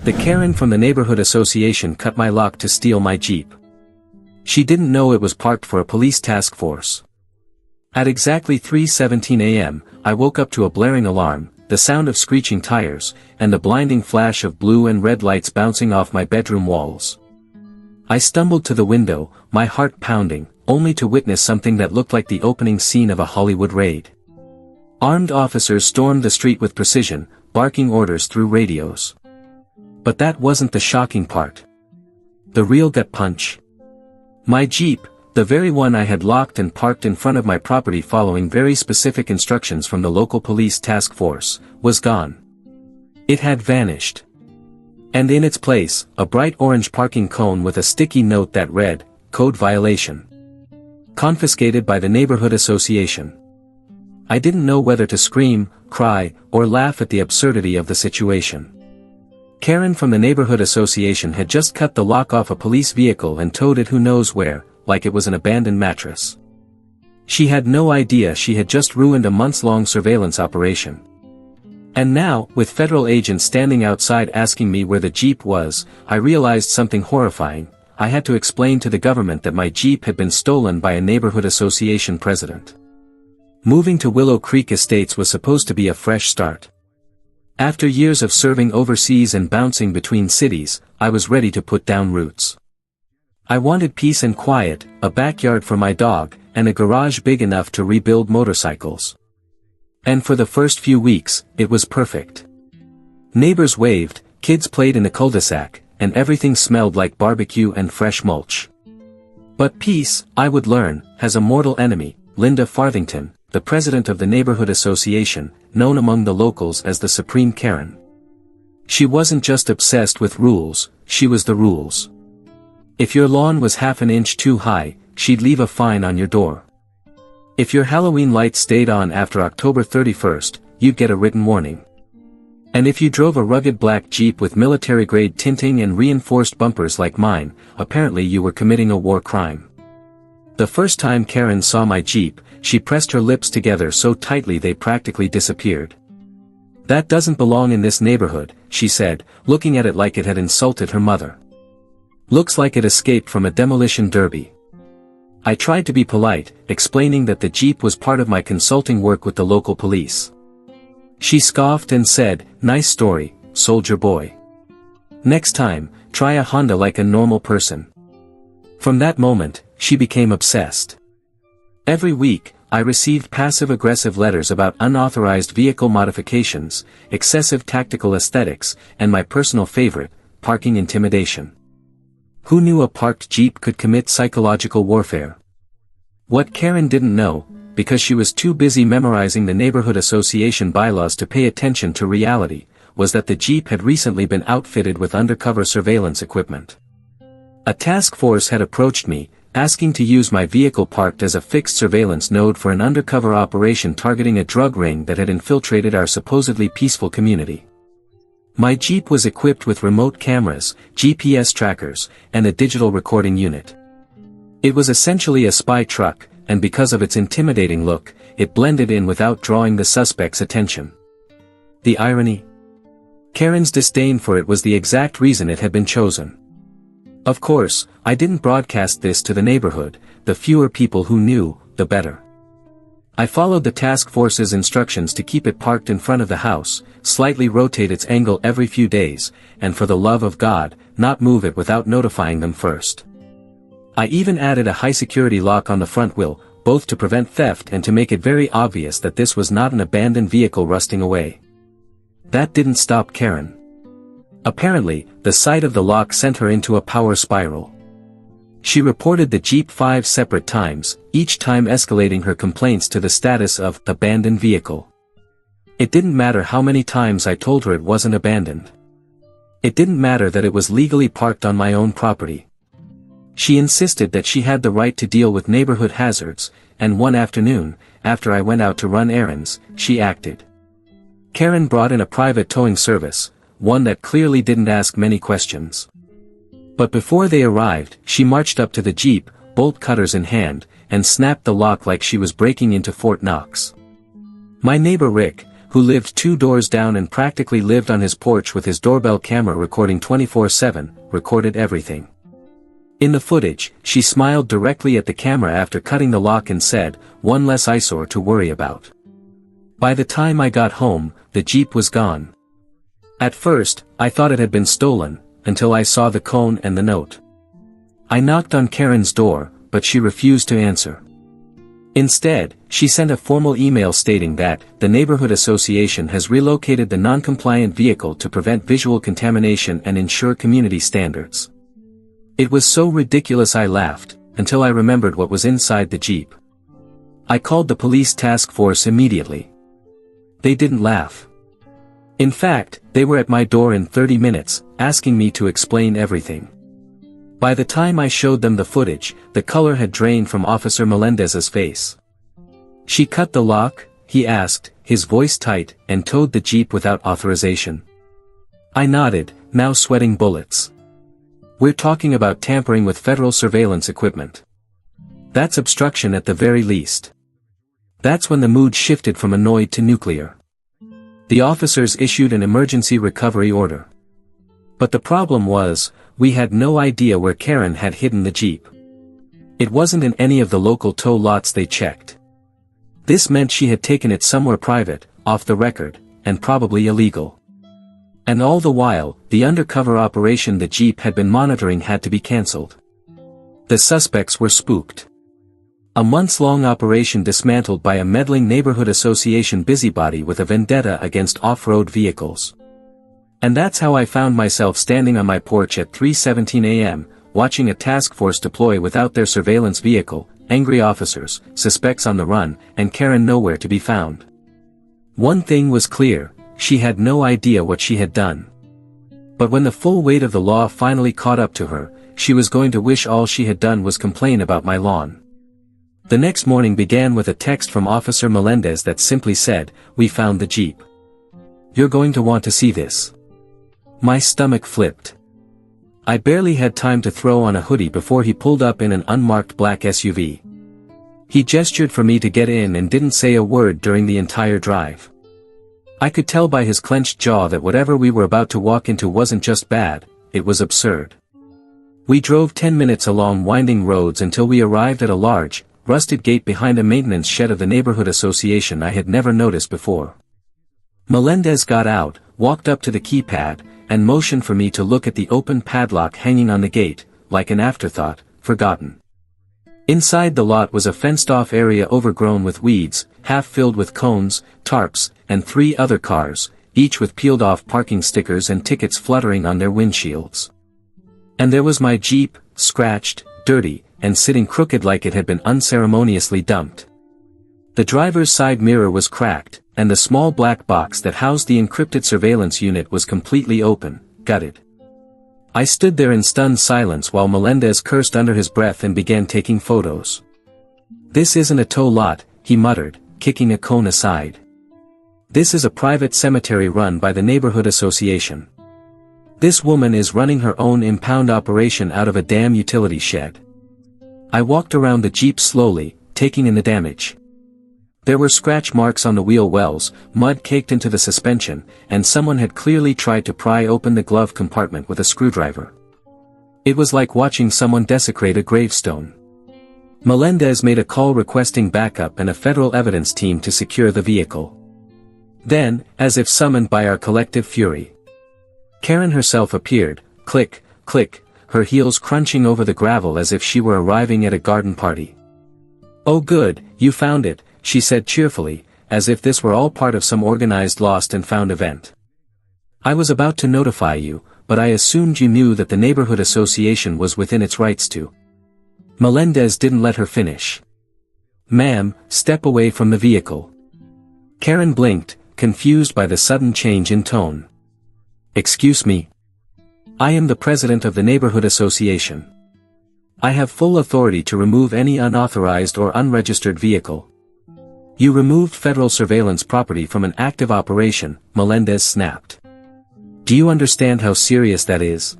The Karen from the neighborhood association cut my lock to steal my Jeep. She didn't know it was parked for a police task force. At exactly 3:17 a.m., I woke up to a blaring alarm, the sound of screeching tires, and the blinding flash of blue and red lights bouncing off my bedroom walls. I stumbled to the window, my heart pounding, only to witness something that looked like the opening scene of a Hollywood raid. Armed officers stormed the street with precision, barking orders through radios. But that wasn't the shocking part. The real gut punch. My Jeep, the very one I had locked and parked in front of my property following very specific instructions from the local police task force, was gone. It had vanished. And in its place, a bright orange parking cone with a sticky note that read, "Code violation. Confiscated by the neighborhood association." I didn't know whether to scream, cry, or laugh at the absurdity of the situation. Karen from the neighborhood association had just cut the lock off a police vehicle and towed it who knows where, like it was an abandoned mattress. She had no idea she had just ruined a months-long surveillance operation. And now, with federal agents standing outside asking me where the Jeep was, I realized something horrifying. I had to explain to the government that my Jeep had been stolen by a neighborhood association president. Moving to Willow Creek Estates was supposed to be a fresh start. After years of serving overseas and bouncing between cities, I was ready to put down roots. I wanted peace and quiet, a backyard for my dog, and a garage big enough to rebuild motorcycles. And for the first few weeks, it was perfect. Neighbors waved, kids played in the cul-de-sac, and everything smelled like barbecue and fresh mulch. But peace, I would learn, has a mortal enemy, Linda Farthington, the president of the neighborhood association, known among the locals as the Supreme Karen. She wasn't just obsessed with rules, she was the rules. If your lawn was half an inch too high, she'd leave a fine on your door. If your Halloween lights stayed on after October 31st, you'd get a written warning. And if you drove a rugged black Jeep with military-grade tinting and reinforced bumpers like mine, apparently you were committing a war crime. The first time Karen saw my Jeep, she pressed her lips together so tightly they practically disappeared. "That doesn't belong in this neighborhood," she said, looking at it like it had insulted her mother. "Looks like it escaped from a demolition derby." I tried to be polite, explaining that the Jeep was part of my consulting work with the local police. She scoffed and said, "Nice story, soldier boy. Next time, try a Honda like a normal person." From that moment, she became obsessed. Every week, I received passive-aggressive letters about unauthorized vehicle modifications, excessive tactical aesthetics, and my personal favorite, parking intimidation. Who knew a parked Jeep could commit psychological warfare? What Karen didn't know, because she was too busy memorizing the neighborhood association bylaws to pay attention to reality, was that the Jeep had recently been outfitted with undercover surveillance equipment. A task force had approached me, asking to use my vehicle parked as a fixed surveillance node for an undercover operation targeting a drug ring that had infiltrated our supposedly peaceful community. My Jeep was equipped with remote cameras, GPS trackers, and a digital recording unit. It was essentially a spy truck, and because of its intimidating look, it blended in without drawing the suspect's attention. The irony? Karen's disdain for it was the exact reason it had been chosen. Of course, I didn't broadcast this to the neighborhood. The fewer people who knew, the better. I followed the task force's instructions to keep it parked in front of the house, slightly rotate its angle every few days, and for the love of God, not move it without notifying them first. I even added a high-security lock on the front wheel, both to prevent theft and to make it very obvious that this was not an abandoned vehicle rusting away. That didn't stop Karen. Apparently, the sight of the lock sent her into a power spiral. She reported the Jeep 5 separate times, each time escalating her complaints to the status of abandoned vehicle. It didn't matter how many times I told her it wasn't abandoned. It didn't matter that it was legally parked on my own property. She insisted that she had the right to deal with neighborhood hazards, and one afternoon, after I went out to run errands, she acted. Karen brought in a private towing service, one that clearly didn't ask many questions. But before they arrived, she marched up to the Jeep, bolt cutters in hand, and snapped the lock like she was breaking into Fort Knox. My neighbor Rick, who lived 2 doors down and practically lived on his porch with his doorbell camera recording 24/7, recorded everything. In the footage, she smiled directly at the camera after cutting the lock and said, "One less eyesore to worry about." By the time I got home, the Jeep was gone. At first, I thought it had been stolen, until I saw the cone and the note. I knocked on Karen's door, but she refused to answer. Instead, she sent a formal email stating that the neighborhood association has relocated the non-compliant vehicle to prevent visual contamination and ensure community standards. It was so ridiculous I laughed, until I remembered what was inside the Jeep. I called the police task force immediately. They didn't laugh. In fact, they were at my door in 30 minutes, asking me to explain everything. By the time I showed them the footage, the color had drained from Officer Melendez's face. "She cut the lock?" he asked, his voice tight, and towed the Jeep without authorization. I nodded, now sweating bullets. "We're talking about tampering with federal surveillance equipment. That's obstruction at the very least." That's when the mood shifted from annoyed to nuclear. The officers issued an emergency recovery order. But the problem was, we had no idea where Karen had hidden the Jeep. It wasn't in any of the local tow lots they checked. This meant she had taken it somewhere private, off the record, and probably illegal. And all the while, the undercover operation the Jeep had been monitoring had to be cancelled. The suspects were spooked. A months-long operation dismantled by a meddling neighborhood association busybody with a vendetta against off-road vehicles. And that's how I found myself standing on my porch at 3:17 a.m., watching a task force deploy without their surveillance vehicle, angry officers, suspects on the run, and Karen nowhere to be found. One thing was clear, she had no idea what she had done. But when the full weight of the law finally caught up to her, she was going to wish all she had done was complain about my lawn. The next morning began with a text from Officer Melendez that simply said, "We found the Jeep. You're going to want to see this." My stomach flipped. I barely had time to throw on a hoodie before he pulled up in an unmarked black SUV. He gestured for me to get in and didn't say a word during the entire drive. I could tell by his clenched jaw that whatever we were about to walk into wasn't just bad, it was absurd. We drove 10 minutes along winding roads until we arrived at a large, rusted gate behind a maintenance shed of the neighborhood association I had never noticed before. Melendez got out, walked up to the keypad, and motioned for me to look at the open padlock hanging on the gate, like an afterthought, forgotten. Inside the lot was a fenced-off area overgrown with weeds, half filled with cones, tarps, and 3 other cars, each with peeled-off parking stickers and tickets fluttering on their windshields. And there was my Jeep, scratched, dirty, and sitting crooked like it had been unceremoniously dumped. The driver's side mirror was cracked, and the small black box that housed the encrypted surveillance unit was completely open, gutted. I stood there in stunned silence while Melendez cursed under his breath and began taking photos. "This isn't a tow lot," he muttered, kicking a cone aside. "This is a private cemetery run by the neighborhood association. This woman is running her own impound operation out of a damn utility shed." I walked around the Jeep slowly, taking in the damage. There were scratch marks on the wheel wells, mud caked into the suspension, and someone had clearly tried to pry open the glove compartment with a screwdriver. It was like watching someone desecrate a gravestone. Melendez made a call requesting backup and a federal evidence team to secure the vehicle. Then, as if summoned by our collective fury, Karen herself appeared, click, click, her heels crunching over the gravel as if she were arriving at a garden party. "Oh good, you found it," she said cheerfully, as if this were all part of some organized lost and found event. "I was about to notify you, but I assumed you knew that the neighborhood association was within its rights to." Melendez didn't let her finish. "Ma'am, step away from the vehicle." Karen blinked, confused by the sudden change in tone. "Excuse me. I am the president of the neighborhood association. I have full authority to remove any unauthorized or unregistered vehicle." "You removed federal surveillance property from an active operation," Melendez snapped. "Do you understand how serious that is?"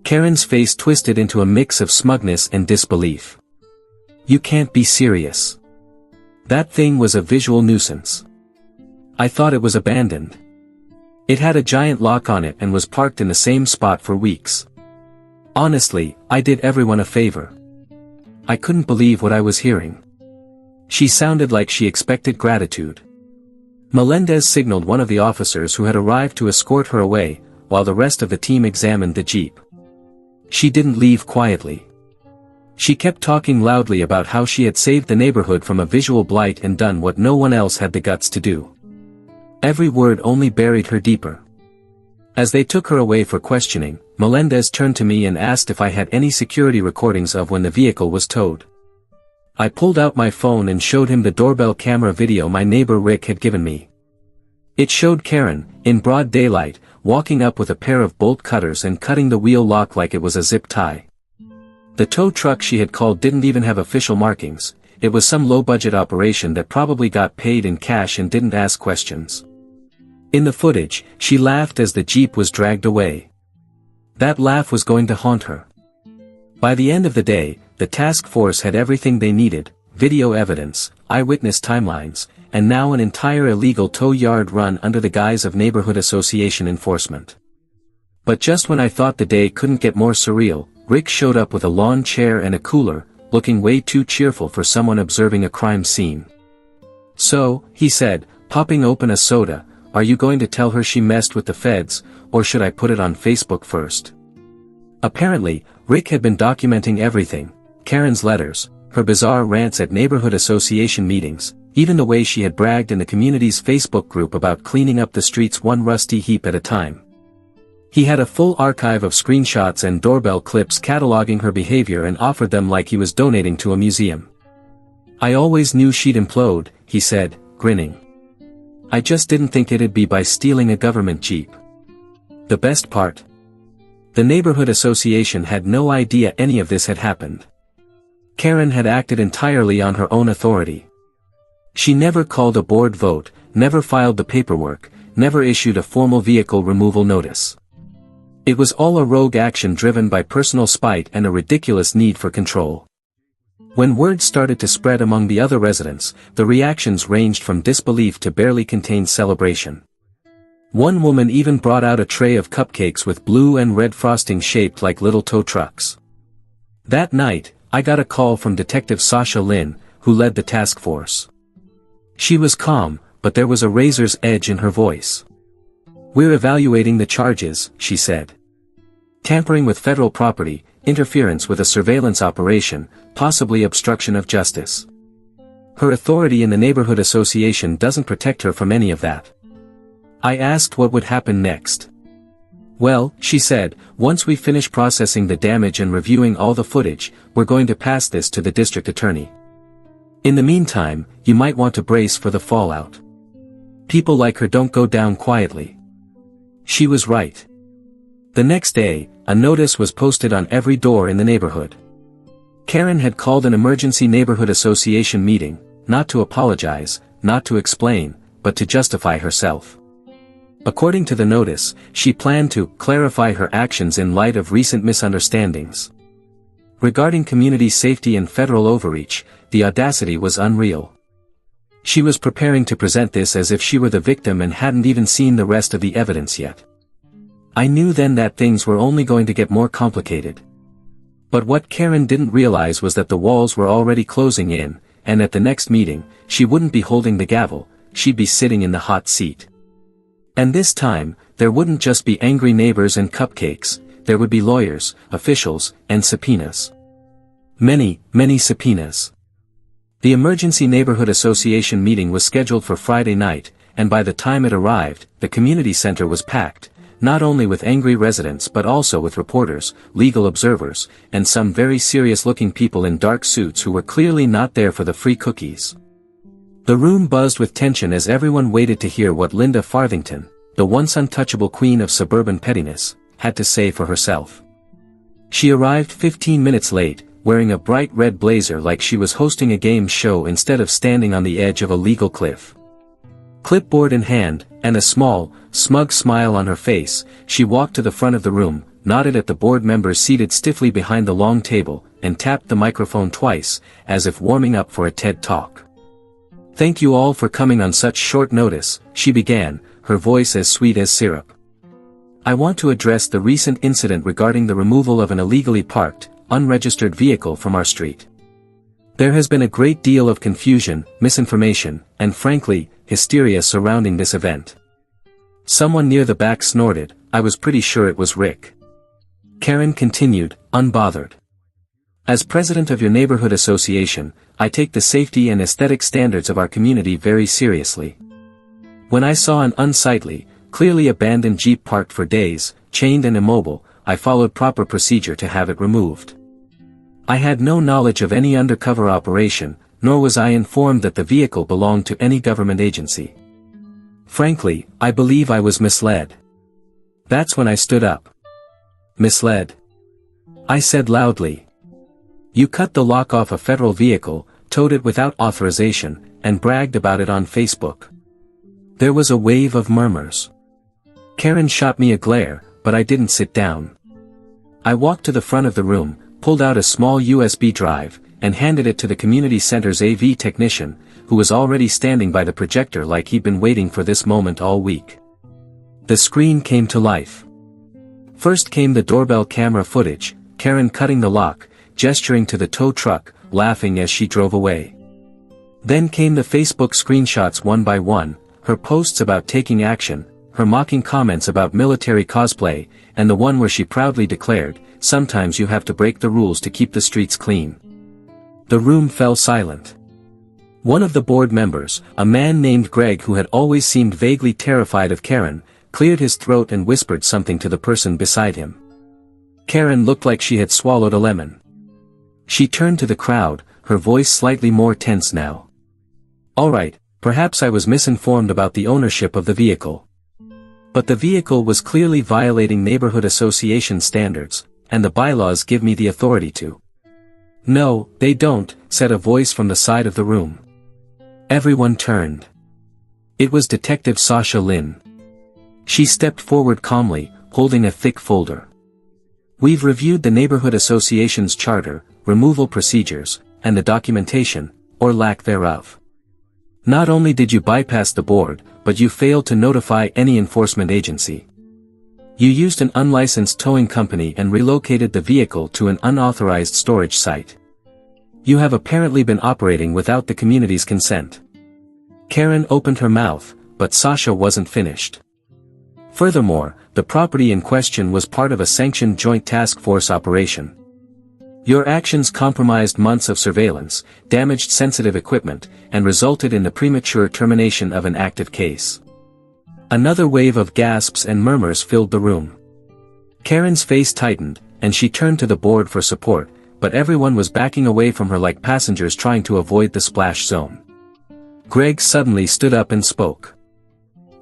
Karen's face twisted into a mix of smugness and disbelief. "You can't be serious. That thing was a visual nuisance. I thought it was abandoned. It had a giant lock on it and was parked in the same spot for weeks. Honestly, I did everyone a favor. I couldn't believe what I was hearing. She sounded like she expected gratitude. Melendez signaled one of the officers who had arrived to escort her away, while the rest of the team examined the jeep. She didn't leave quietly. She kept talking loudly about how she had saved the neighborhood from a visual blight and done what no one else had the guts to do. Every word only buried her deeper. As they took her away for questioning, Melendez turned to me and asked if I had any security recordings of when the vehicle was towed. I pulled out my phone and showed him the doorbell camera video my neighbor Rick had given me. It showed Karen, in broad daylight, walking up with a pair of bolt cutters and cutting the wheel lock like it was a zip tie. The tow truck she had called didn't even have official markings. It was some low-budget operation that probably got paid in cash and didn't ask questions. In the footage, she laughed as the jeep was dragged away. That laugh was going to haunt her. By the end of the day, the task force had everything they needed: video evidence, eyewitness timelines, and now an entire illegal tow yard run under the guise of neighborhood association enforcement. But just when I thought the day couldn't get more surreal, Rick showed up with a lawn chair and a cooler, looking way too cheerful for someone observing a crime scene. "So," he said, popping open a soda, "are you going to tell her she messed with the feds, or should I put it on Facebook first?" Apparently, Rick had been documenting everything: Karen's letters, her bizarre rants at neighborhood association meetings, even the way she had bragged in the community's Facebook group about cleaning up the streets one rusty heap at a time. He had a full archive of screenshots and doorbell clips cataloging her behavior and offered them like he was donating to a museum. "I always knew she'd implode," he said, grinning. "I just didn't think it'd be by stealing a government jeep." The best part? The neighborhood association had no idea any of this had happened. Karen had acted entirely on her own authority. She never called a board vote, never filed the paperwork, never issued a formal vehicle removal notice. It was all a rogue action driven by personal spite and a ridiculous need for control. When word started to spread among the other residents, the reactions ranged from disbelief to barely contained celebration. One woman even brought out a tray of cupcakes with blue and red frosting shaped like little tow trucks. That night, I got a call from Detective Sasha Lin, who led the task force. She was calm, but there was a razor's edge in her voice. "We're evaluating the charges," she said. "Tampering with federal property, interference with a surveillance operation, possibly obstruction of justice." Her authority in the neighborhood association doesn't protect her from any of that. I asked what would happen next. "Well," she said, "once we finish processing the damage and reviewing all the footage, we're going to pass this to the district attorney. In the meantime, you might want to brace for the fallout. People like her don't go down quietly." She was right. The next day, a notice was posted on every door in the neighborhood. Karen had called an emergency neighborhood association meeting, not to apologize, not to explain, but to justify herself. According to the notice, she planned to clarify her actions in light of recent misunderstandings. Regarding community safety and federal overreach, the audacity was unreal. She was preparing to present this as if she were the victim and hadn't even seen the rest of the evidence yet. I knew then that things were only going to get more complicated. But what Karen didn't realize was that the walls were already closing in, and at the next meeting, she wouldn't be holding the gavel, she'd be sitting in the hot seat. And this time, there wouldn't just be angry neighbors and cupcakes, there would be lawyers, officials, and subpoenas. Many, many subpoenas. The Emergency Neighborhood Association meeting was scheduled for Friday night, and by the time it arrived, the community center was packed, not only with angry residents but also with reporters, legal observers, and some very serious-looking people in dark suits who were clearly not there for the free cookies. The room buzzed with tension as everyone waited to hear what Linda Farthington, the once untouchable queen of suburban pettiness, had to say for herself. She arrived 15 minutes late, wearing a bright red blazer like she was hosting a game show instead of standing on the edge of a legal cliff. Clipboard in hand, and a small, smug smile on her face, she walked to the front of the room, nodded at the board members seated stiffly behind the long table, and tapped the microphone twice, as if warming up for a TED Talk. "Thank you all for coming on such short notice," she began, her voice as sweet as syrup. "I want to address the recent incident regarding the removal of an illegally parked, unregistered vehicle from our street. There has been a great deal of confusion, misinformation, and frankly, hysteria surrounding this event." Someone near the back snorted. "I was pretty sure it was Rick." Karen continued, unbothered. "As president of your neighborhood association, I take the safety and aesthetic standards of our community very seriously. When I saw an unsightly, clearly abandoned Jeep parked for days, chained and immobile, I followed proper procedure to have it removed. I had no knowledge of any undercover operation, nor was I informed that the vehicle belonged to any government agency. Frankly, I believe I was misled. That's when I stood up." "Misled?" I said loudly. "You cut the lock off a federal vehicle, towed it without authorization, and bragged about it on Facebook." There was a wave of murmurs. Karen shot me a glare, but I didn't sit down. I walked to the front of the room, pulled out a small USB drive, and handed it to the community center's AV technician, who was already standing by the projector like he'd been waiting for this moment all week. The screen came to life. First came the doorbell camera footage, Karen cutting the lock, gesturing to the tow truck, laughing as she drove away. Then came the Facebook screenshots one by one, her posts about taking action, her mocking comments about military cosplay, and the one where she proudly declared, "Sometimes you have to break the rules to keep the streets clean." The room fell silent. One of the board members, a man named Greg who had always seemed vaguely terrified of Karen, cleared his throat and whispered something to the person beside him. Karen looked like she had swallowed a lemon. She turned to the crowd, her voice slightly more tense now. "All right, perhaps I was misinformed about the ownership of the vehicle. But the vehicle was clearly violating neighborhood association standards, and the bylaws give me the authority to." "No, they don't," said a voice from the side of the room. Everyone turned. It was Detective Sasha Lynn. She stepped forward calmly, holding a thick folder. "We've reviewed the neighborhood association's charter, removal procedures, and the documentation, or lack thereof. Not only did you bypass the board, but you failed to notify any enforcement agency. You used an unlicensed towing company and relocated the vehicle to an unauthorized storage site. You have apparently been operating without the community's consent." Karen opened her mouth, but Sasha wasn't finished. "Furthermore, the property in question was part of a sanctioned joint task force operation. Your actions compromised months of surveillance, damaged sensitive equipment, and resulted in the premature termination of an active case." Another wave of gasps and murmurs filled the room. Karen's face tightened, and she turned to the board for support, but everyone was backing away from her like passengers trying to avoid the splash zone. Greg suddenly stood up and spoke.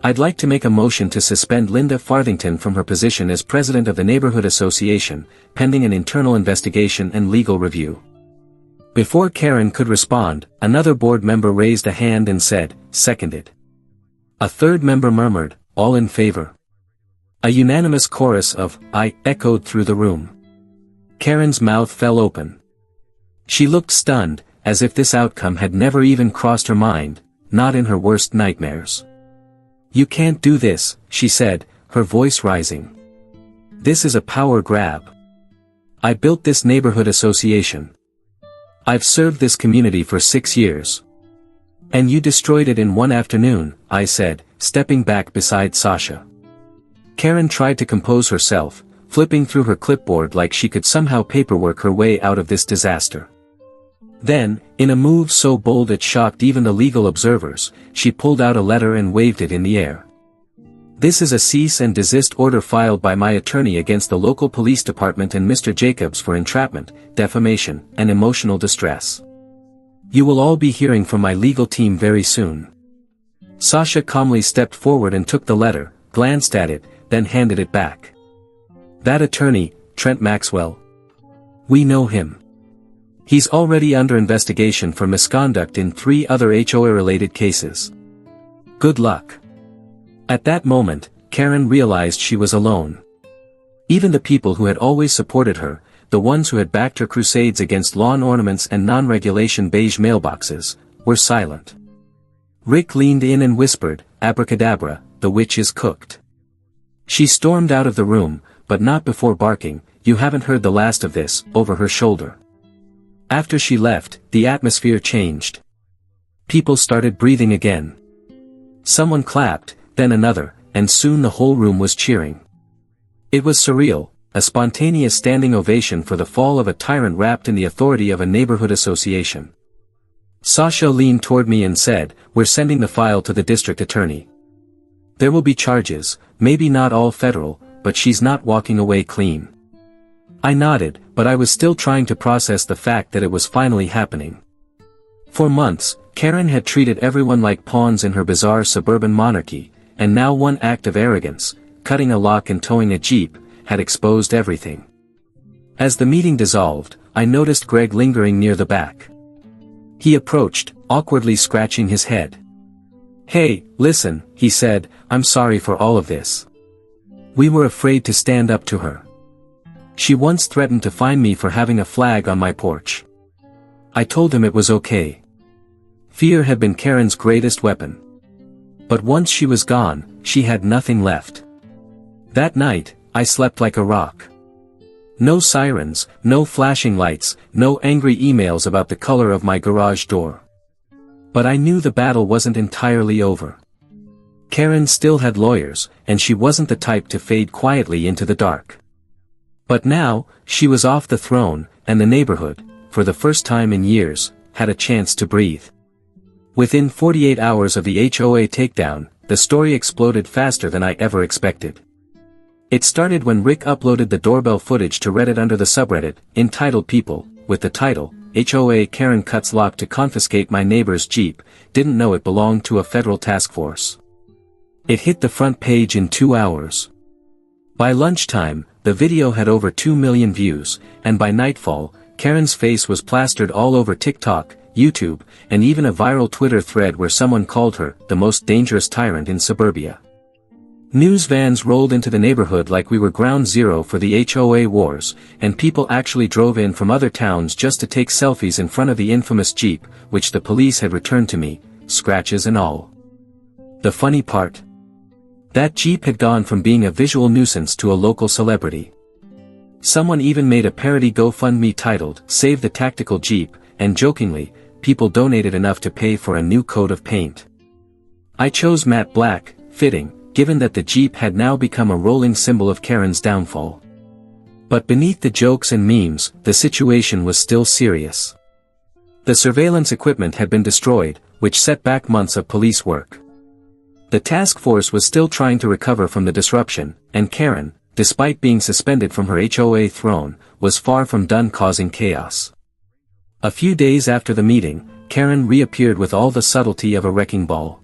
"I'd like to make a motion to suspend Linda Farthington from her position as president of the Neighborhood Association, pending an internal investigation and legal review." Before Karen could respond, another board member raised a hand and said, "Seconded." A third member murmured, "All in favor." A unanimous chorus of "I" echoed through the room. Karen's mouth fell open. She looked stunned, as if this outcome had never even crossed her mind, not in her worst nightmares. "You can't do this," she said, her voice rising. "This is a power grab. I built this neighborhood association. I've served this community for 6 years. And you destroyed it in one afternoon," I said, stepping back beside Sasha. Karen tried to compose herself, flipping through her clipboard like she could somehow paperwork her way out of this disaster. Then, in a move so bold it shocked even the legal observers, she pulled out a letter and waved it in the air. "This is a cease and desist order filed by my attorney against the local police department and Mr. Jacobs for entrapment, defamation, and emotional distress. You will all be hearing from my legal team very soon." Sasha calmly stepped forward and took the letter, glanced at it, then handed it back. "That attorney, Trent Maxwell. We know him. He's already under investigation for misconduct in 3 other HOA-related cases. Good luck." At that moment, Karen realized she was alone. Even the people who had always supported her, the ones who had backed her crusades against lawn ornaments and non-regulation beige mailboxes, were silent. Rick leaned in and whispered, "Abracadabra, the witch is cooked." She stormed out of the room, but not before barking, "You haven't heard the last of this," over her shoulder. After she left, the atmosphere changed. People started breathing again. Someone clapped, then another, and soon the whole room was cheering. It was surreal, a spontaneous standing ovation for the fall of a tyrant wrapped in the authority of a neighborhood association. Sasha leaned toward me and said, "We're sending the file to the district attorney. There will be charges, maybe not all federal, but she's not walking away clean." I nodded, but I was still trying to process the fact that it was finally happening. For months, Karen had treated everyone like pawns in her bizarre suburban monarchy, and now one act of arrogance, cutting a lock and towing a Jeep, had exposed everything. As the meeting dissolved, I noticed Greg lingering near the back. He approached, awkwardly scratching his head. "Hey, listen," he said, "I'm sorry for all of this. We were afraid to stand up to her. She once threatened to fine me for having a flag on my porch. I told him it was okay. Fear had been Karen's greatest weapon. But once she was gone, she had nothing left. That night, I slept like a rock. No sirens, no flashing lights, no angry emails about the color of my garage door. But I knew the battle wasn't entirely over. Karen still had lawyers, and she wasn't the type to fade quietly into the dark. But now, she was off the throne, and the neighborhood, for the first time in years, had a chance to breathe. Within 48 hours of the HOA takedown, the story exploded faster than I ever expected. It started when Rick uploaded the doorbell footage to Reddit under the subreddit, entitled People, with the title, "HOA Karen Cuts Lock to Confiscate My Neighbor's Jeep, Didn't Know It Belonged to a Federal Task Force." It hit the front page in 2 hours. By lunchtime, the video had over 2 million views, and by nightfall, Karen's face was plastered all over TikTok, YouTube, and even a viral Twitter thread where someone called her the most dangerous tyrant in suburbia. News vans rolled into the neighborhood like we were ground zero for the HOA wars, and people actually drove in from other towns just to take selfies in front of the infamous Jeep, which the police had returned to me, scratches and all. The funny part? That Jeep had gone from being a visual nuisance to a local celebrity. Someone even made a parody GoFundMe titled, "Save the Tactical Jeep," and jokingly, people donated enough to pay for a new coat of paint. I chose matte black, fitting, given that the Jeep had now become a rolling symbol of Karen's downfall. But beneath the jokes and memes, the situation was still serious. The surveillance equipment had been destroyed, which set back months of police work. The task force was still trying to recover from the disruption, and Karen, despite being suspended from her HOA throne, was far from done causing chaos. A few days after the meeting, Karen reappeared with all the subtlety of a wrecking ball.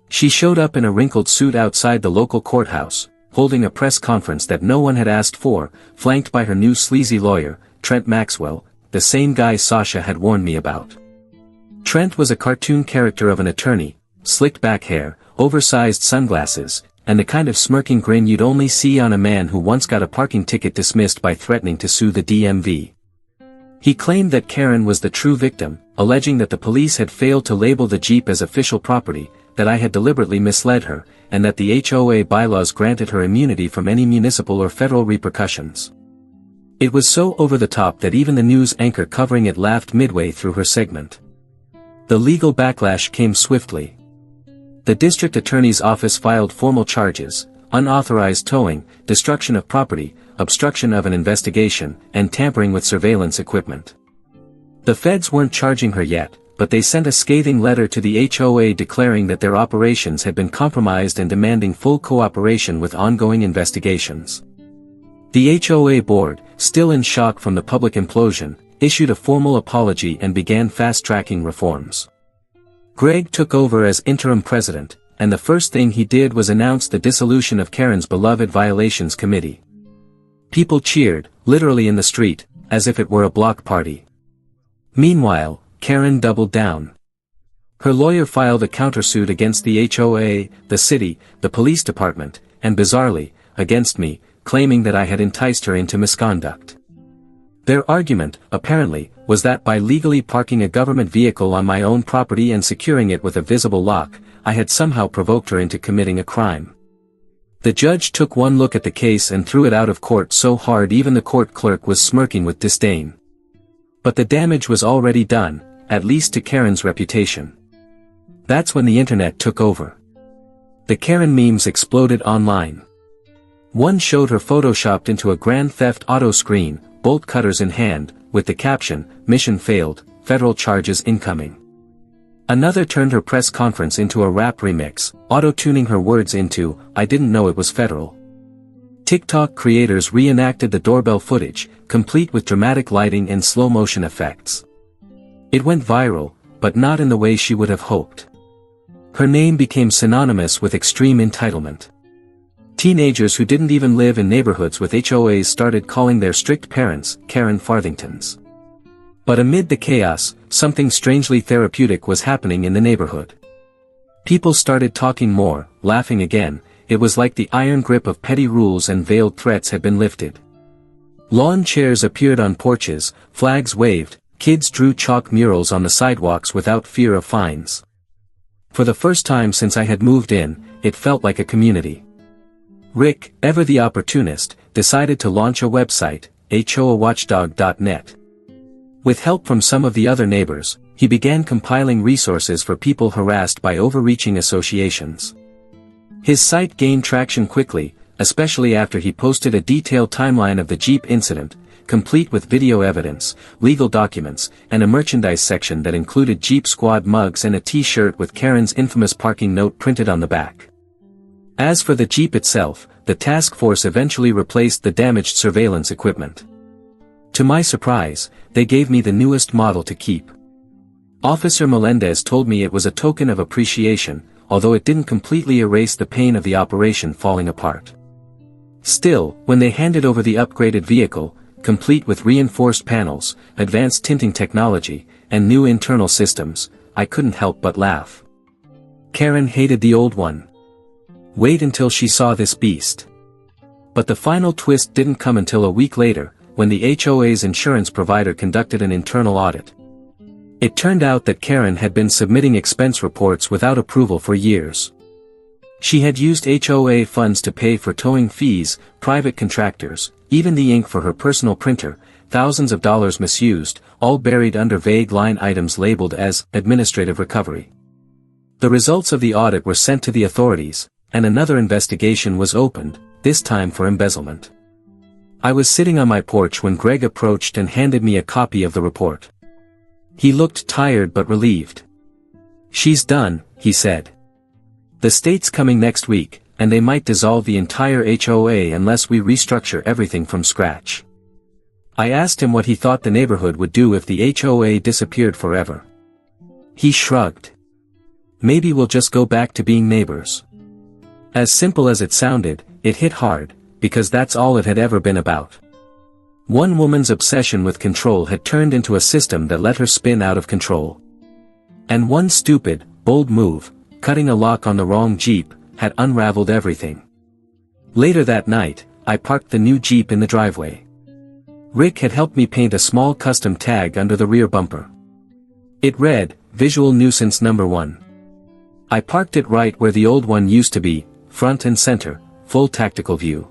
She showed up in a wrinkled suit outside the local courthouse, holding a press conference that no one had asked for, flanked by her new sleazy lawyer, Trent Maxwell, the same guy Sasha had warned me about. Trent was a cartoon character of an attorney, slicked back hair, oversized sunglasses, and the kind of smirking grin you'd only see on a man who once got a parking ticket dismissed by threatening to sue the DMV. He claimed that Karen was the true victim, alleging that the police had failed to label the Jeep as official property, that I had deliberately misled her, and that the HOA bylaws granted her immunity from any municipal or federal repercussions. It was so over the top that even the news anchor covering it laughed midway through her segment. The legal backlash came swiftly. The district attorney's office filed formal charges: unauthorized towing, destruction of property, obstruction of an investigation, and tampering with surveillance equipment. The feds weren't charging her yet, but they sent a scathing letter to the HOA declaring that their operations had been compromised and demanding full cooperation with ongoing investigations. The HOA board, still in shock from the public implosion, issued a formal apology and began fast-tracking reforms. Greg took over as interim president, and the first thing he did was announce the dissolution of Karen's beloved Violations Committee. People cheered, literally in the street, as if it were a block party. Meanwhile, Karen doubled down. Her lawyer filed a countersuit against the HOA, the city, the police department, and bizarrely, against me, claiming that I had enticed her into misconduct. Their argument, apparently, was that by legally parking a government vehicle on my own property and securing it with a visible lock, I had somehow provoked her into committing a crime. The judge took one look at the case and threw it out of court so hard even the court clerk was smirking with disdain. But the damage was already done, at least to Karen's reputation. That's when the internet took over. The Karen memes exploded online. One showed her photoshopped into a Grand Theft Auto screen, bolt cutters in hand, with the caption, "Mission failed, federal charges incoming." Another turned her press conference into a rap remix, auto-tuning her words into, "I didn't know it was federal." TikTok creators reenacted the doorbell footage, complete with dramatic lighting and slow-motion effects. It went viral, but not in the way she would have hoped. Her name became synonymous with extreme entitlement. Teenagers who didn't even live in neighborhoods with HOAs started calling their strict parents Karen Farthingtons. But amid the chaos, something strangely therapeutic was happening in the neighborhood. People started talking more, laughing again. It was like the iron grip of petty rules and veiled threats had been lifted. Lawn chairs appeared on porches, flags waved, kids drew chalk murals on the sidewalks without fear of fines. For the first time since I had moved in, it felt like a community. Rick, ever the opportunist, decided to launch a website, HOAwatchdog.net. With help from some of the other neighbors, he began compiling resources for people harassed by overreaching associations. His site gained traction quickly, especially after he posted a detailed timeline of the Jeep incident, complete with video evidence, legal documents, and a merchandise section that included Jeep Squad mugs and a t-shirt with Karen's infamous parking note printed on the back. As for the Jeep itself, the task force eventually replaced the damaged surveillance equipment. To my surprise, they gave me the newest model to keep. Officer Melendez told me it was a token of appreciation, although it didn't completely erase the pain of the operation falling apart. Still, when they handed over the upgraded vehicle, complete with reinforced panels, advanced tinting technology, and new internal systems, I couldn't help but laugh. Karen hated the old one. Wait until she saw this beast. But the final twist didn't come until a week later, when the HOA's insurance provider conducted an internal audit. It turned out that Karen had been submitting expense reports without approval for years. She had used HOA funds to pay for towing fees, private contractors, even the ink for her personal printer, thousands of dollars misused, all buried under vague line items labeled as administrative recovery. The results of the audit were sent to the authorities, and another investigation was opened, this time for embezzlement. I was sitting on my porch when Greg approached and handed me a copy of the report. He looked tired but relieved. "She's done," he said. "The state's coming next week, and they might dissolve the entire HOA unless we restructure everything from scratch." I asked him what he thought the neighborhood would do if the HOA disappeared forever. He shrugged. "Maybe we'll just go back to being neighbors." As simple as it sounded, it hit hard, because that's all it had ever been about. One woman's obsession with control had turned into a system that let her spin out of control. And one stupid, bold move, cutting a lock on the wrong Jeep, had unraveled everything. Later that night, I parked the new Jeep in the driveway. Rick had helped me paint a small custom tag under the rear bumper. It read, "Visual Nuisance Number 1. I parked it right where the old one used to be, front and center, full tactical view.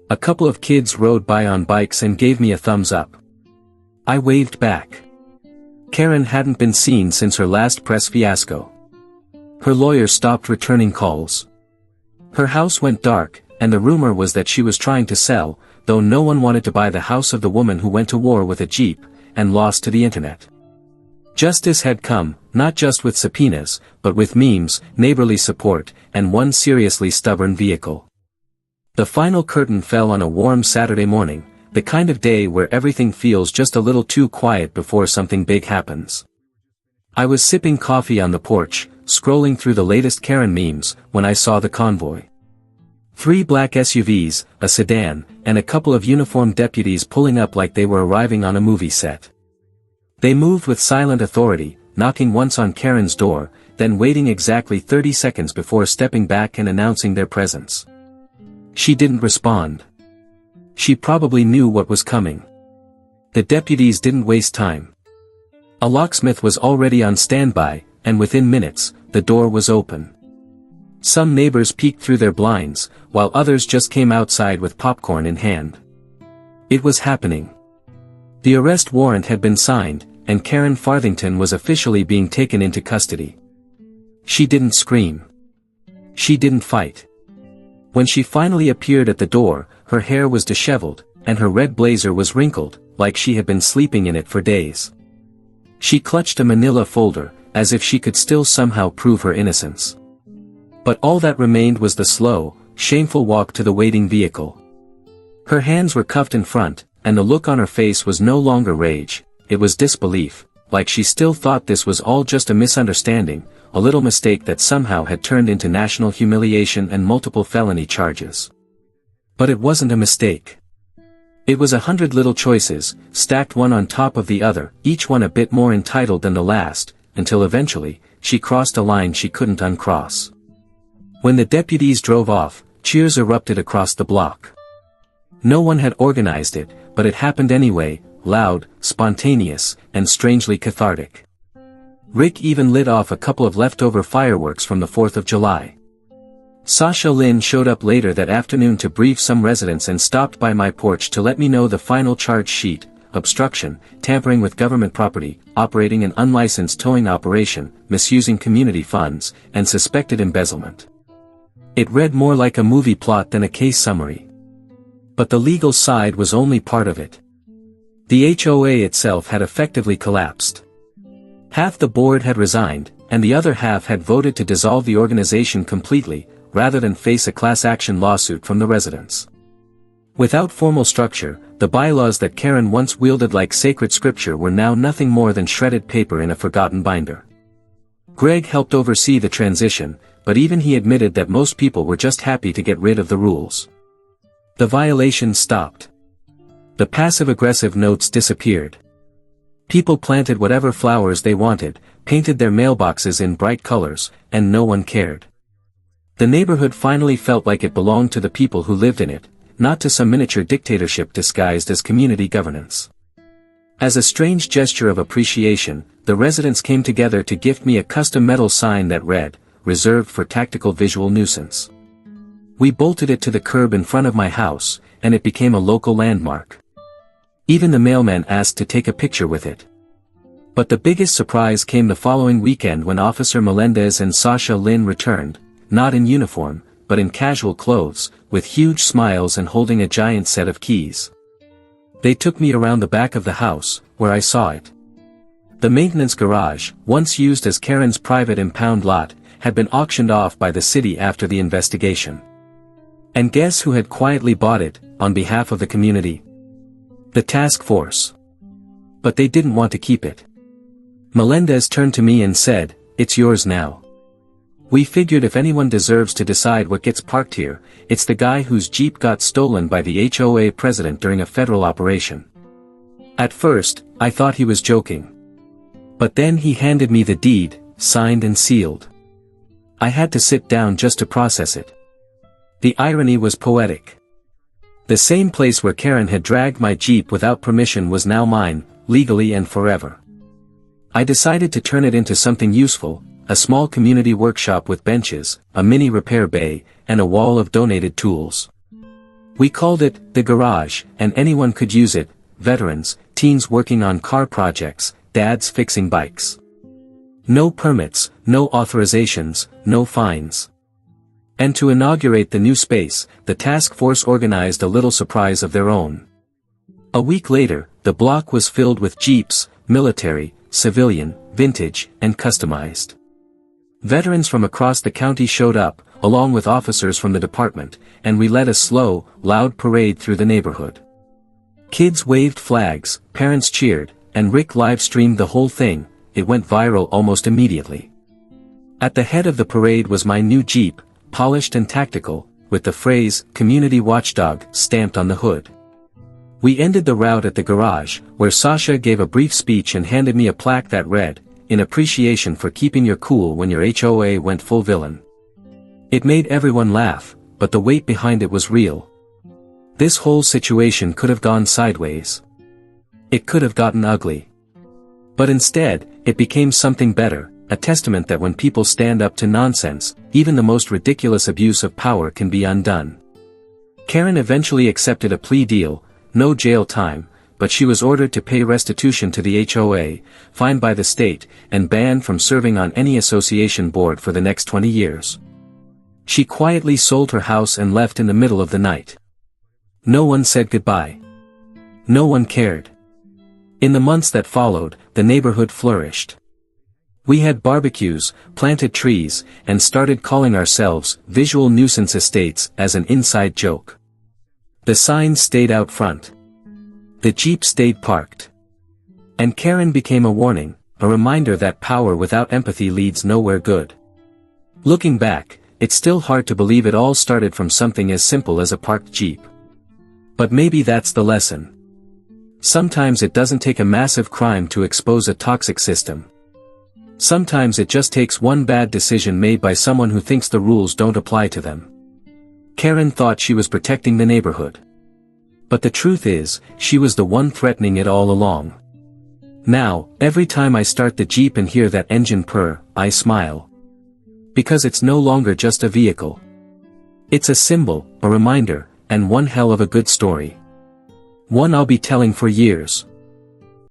A couple of kids rode by on bikes and gave me a thumbs up. I waved back. Karen hadn't been seen since her last press fiasco. Her lawyer stopped returning calls. Her house went dark, and the rumor was that she was trying to sell, though no one wanted to buy the house of the woman who went to war with a Jeep, and lost to the internet. Justice had come, not just with subpoenas, but with memes, neighborly support, and one seriously stubborn vehicle. The final curtain fell on a warm Saturday morning, the kind of day where everything feels just a little too quiet before something big happens. I was sipping coffee on the porch, scrolling through the latest Karen memes, when I saw the convoy. 3 black SUVs, a sedan, and a couple of uniformed deputies pulling up like they were arriving on a movie set. They moved with silent authority, knocking once on Karen's door, then waiting exactly 30 seconds before stepping back and announcing their presence. She didn't respond. She probably knew what was coming. The deputies didn't waste time. A locksmith was already on standby, and within minutes, the door was open. Some neighbors peeked through their blinds, while others just came outside with popcorn in hand. It was happening. The arrest warrant had been signed, and Karen Farthington was officially being taken into custody. She didn't scream. She didn't fight. When she finally appeared at the door, her hair was disheveled, and her red blazer was wrinkled, like she had been sleeping in it for days. She clutched a manila folder, as if she could still somehow prove her innocence. But all that remained was the slow, shameful walk to the waiting vehicle. Her hands were cuffed in front, and the look on her face was no longer rage, it was disbelief, like she still thought this was all just a misunderstanding, a little mistake that somehow had turned into national humiliation and multiple felony charges. But it wasn't a mistake. It was 100 little choices, stacked one on top of the other, each one a bit more entitled than the last, until eventually, she crossed a line she couldn't uncross. When the deputies drove off, cheers erupted across the block. No one had organized it, but it happened anyway, loud, spontaneous, and strangely cathartic. Rick even lit off a couple of leftover fireworks from the 4th of July. Sasha Lin showed up later that afternoon to brief some residents and stopped by my porch to let me know the final charge sheet: obstruction, tampering with government property, operating an unlicensed towing operation, misusing community funds, and suspected embezzlement. It read more like a movie plot than a case summary. But the legal side was only part of it. The HOA itself had effectively collapsed. Half the board had resigned, and the other half had voted to dissolve the organization completely, rather than face a class action lawsuit from the residents. Without formal structure, the bylaws that Karen once wielded like sacred scripture were now nothing more than shredded paper in a forgotten binder. Greg helped oversee the transition, but even he admitted that most people were just happy to get rid of the rules. The violations stopped. The passive-aggressive notes disappeared. People planted whatever flowers they wanted, painted their mailboxes in bright colors, and no one cared. The neighborhood finally felt like it belonged to the people who lived in it, not to some miniature dictatorship disguised as community governance. As a strange gesture of appreciation, the residents came together to gift me a custom metal sign that read, "Reserved for tactical visual nuisance." We bolted it to the curb in front of my house, and it became a local landmark. Even the mailman asked to take a picture with it. But the biggest surprise came the following weekend when Officer Melendez and Sasha Lin returned, not in uniform, but in casual clothes, with huge smiles and holding a giant set of keys. They took me around the back of the house, where I saw it. The maintenance garage, once used as Karen's private impound lot, had been auctioned off by the city after the investigation. And guess who had quietly bought it, on behalf of the community? The task force. But they didn't want to keep it. Melendez turned to me and said, "It's yours now. We figured if anyone deserves to decide what gets parked here, it's the guy whose Jeep got stolen by the HOA president during a federal operation." At first, I thought he was joking. But then he handed me the deed, signed and sealed. I had to sit down just to process it. The irony was poetic. The same place where Karen had dragged my Jeep without permission was now mine, legally and forever. I decided to turn it into something useful, a small community workshop with benches, a mini repair bay, and a wall of donated tools. We called it The Garage, and anyone could use it: veterans, teens working on car projects, dads fixing bikes. No permits, no authorizations, no fines. And to inaugurate the new space, the task force organized a little surprise of their own. A week later, the block was filled with Jeeps, military, civilian, vintage, and customized. Veterans from across the county showed up, along with officers from the department, and we led a slow, loud parade through the neighborhood. Kids waved flags, parents cheered, and Rick live-streamed the whole thing. It went viral almost immediately. At the head of the parade was my new Jeep, polished and tactical, with the phrase, "Community Watchdog," stamped on the hood. We ended the route at the garage, where Sasha gave a brief speech and handed me a plaque that read, "In appreciation for keeping your cool when your HOA went full villain." It made everyone laugh, but the weight behind it was real. This whole situation could have gone sideways. It could have gotten ugly. But instead, it became something better, a testament that when people stand up to nonsense, even the most ridiculous abuse of power can be undone. Karen eventually accepted a plea deal, no jail time, but she was ordered to pay restitution to the HOA, fined by the state, and banned from serving on any association board for the next 20 years. She quietly sold her house and left in the middle of the night. No one said goodbye. No one cared. In the months that followed, the neighborhood flourished. We had barbecues, planted trees, and started calling ourselves Visual Nuisance Estates as an inside joke. The signs stayed out front. The Jeep stayed parked. And Karen became a warning, a reminder that power without empathy leads nowhere good. Looking back, it's still hard to believe it all started from something as simple as a parked Jeep. But maybe that's the lesson. Sometimes it doesn't take a massive crime to expose a toxic system. Sometimes it just takes one bad decision made by someone who thinks the rules don't apply to them. Karen thought she was protecting the neighborhood. But the truth is, she was the one threatening it all along. Now, every time I start the Jeep and hear that engine purr, I smile. Because it's no longer just a vehicle. It's a symbol, a reminder, and one hell of a good story. One I'll be telling for years.